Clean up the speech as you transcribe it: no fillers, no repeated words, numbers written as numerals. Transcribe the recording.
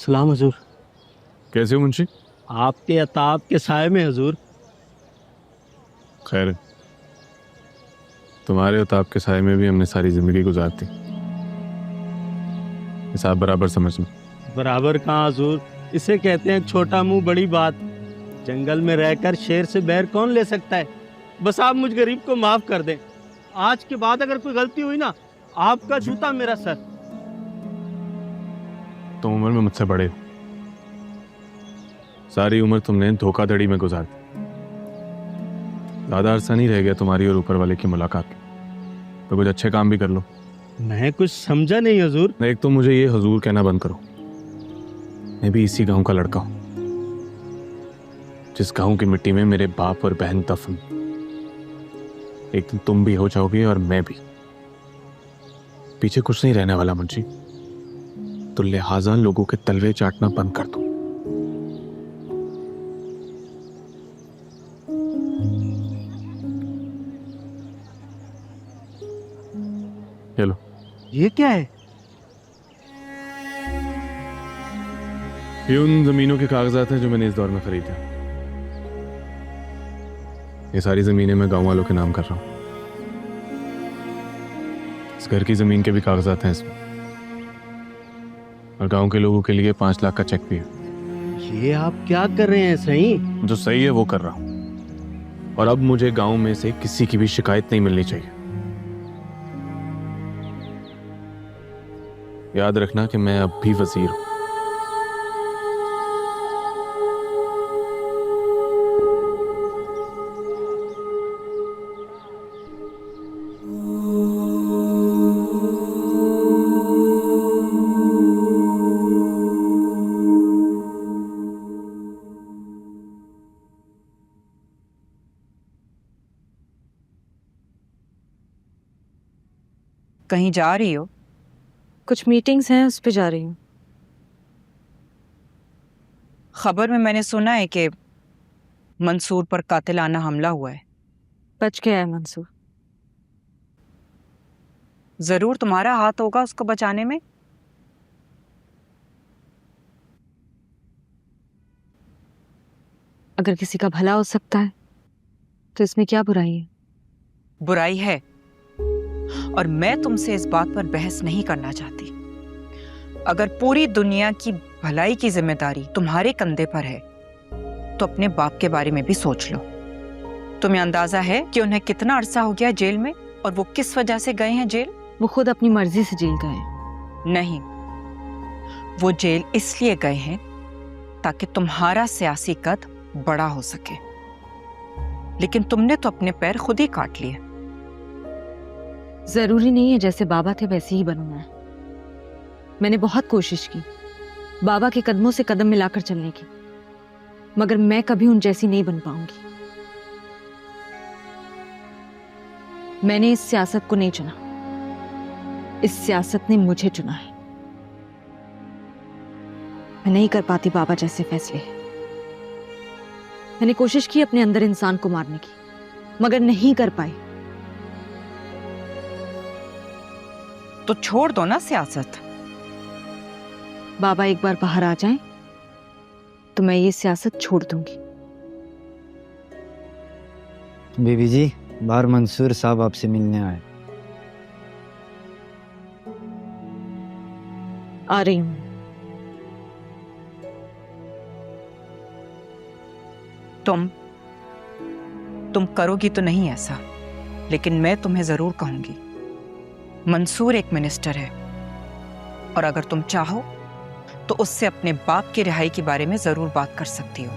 सलाम हजूर। कैसे हो मुंशी? आपके अताब के साए में हजूर। खैर, तुम्हारे उताब के साए में भी हमने सारी जिंदगी गुजार दी। हिसाब बराबर समझना। बराबर कहाँ हजूर, इसे कहते हैं छोटा मुंह बड़ी बात। जंगल में रहकर शेर से बैर कौन ले सकता है। बस आप मुझ गरीब को माफ कर दें। आज के बाद अगर कोई गलती हुई ना, आपका जूता मेरा सर। तुम उम्र में मुझसे बड़े हो। सारी उम्र तुमने धोखाधड़ी में गुजार दी। ज्यादा अरसा नहीं रह गया तुम्हारी और ऊपर वाले की मुलाकात, तो कुछ अच्छे काम भी कर लो। मैं कुछ समझा नहीं हजूर। एक तो मुझे ये हुजूर कहना बंद करो। मैं भी इसी गांव का लड़का हूं, जिस गांव की मिट्टी में मेरे बाप और बहन दफन। एक दिन तुम भी हो जाओगे और मैं भी। पीछे कुछ नहीं रहने वाला मुंशी, तो लिहाजा लोगों के तलवे चाटना बंद कर दो। चलो। ये क्या है? ये उन जमीनों के कागजात हैं जो मैंने इस दौर में खरीदा। ये सारी जमीनें मैं गांव वालों के नाम कर रहा हूं। इस घर की जमीन के भी कागजात हैं इसमें, और गांव के लोगों के लिए 5 लाख का चेक भी है। ये आप क्या कर रहे हैं? सही जो सही है वो कर रहा हूं, और अब मुझे गांव में से किसी की भी शिकायत नहीं मिलनी चाहिए। याद रखना कि मैं अब भी वजीर हूं। कहीं जा रही हो? कुछ मीटिंग्स हैं, उस पे जा रही हूँ। खबर में मैंने सुना है कि मंसूर पर कातिलाना हमला हुआ है। बच गया है मंसूर। जरूर तुम्हारा हाथ होगा उसको बचाने में। अगर किसी का भला हो सकता है तो इसमें क्या बुराई है? बुराई है, और मैं तुमसे इस बात पर बहस नहीं करना चाहती। अगर पूरी दुनिया की भलाई की जिम्मेदारी तुम्हारे कंधे पर है, तो अपने बाप के बारे में भी सोच लो। तुम्हें अंदाजा है कि उन्हें कितना अरसा हो गया जेल में, और वो किस वजह से गए हैं जेल? वो खुद अपनी मर्जी से जेल गए। नहीं, वो जेल इसलिए गए हैं ताकि तुम्हारा सियासी कद बड़ा हो सके। लेकिन तुमने तो अपने पैर खुद ही काट लिए। जरूरी नहीं है जैसे बाबा थे वैसे ही बनूं मैं। मैंने बहुत कोशिश की बाबा के कदमों से कदम मिलाकर चलने की, मगर मैं कभी उन जैसी नहीं बन पाऊंगी। मैंने इस सियासत को नहीं चुना, इस सियासत ने मुझे चुना है। मैं नहीं कर पाती बाबा जैसे फैसले। मैंने कोशिश की अपने अंदर इंसान को मारने की, मगर नहीं कर पाई। तो छोड़ दो ना सियासत। बाबा एक बार बाहर आ जाएं तो मैं ये सियासत छोड़ दूंगी। बीबी जी, बाहर मंसूर साहब आपसे मिलने आए। आ रही हूं। तुम करोगी तो नहीं ऐसा, लेकिन मैं तुम्हें जरूर कहूंगी। मंसूर एक मिनिस्टर है, और अगर तुम चाहो तो उससे अपने बाप की रिहाई के बारे में जरूर बात कर सकती हो।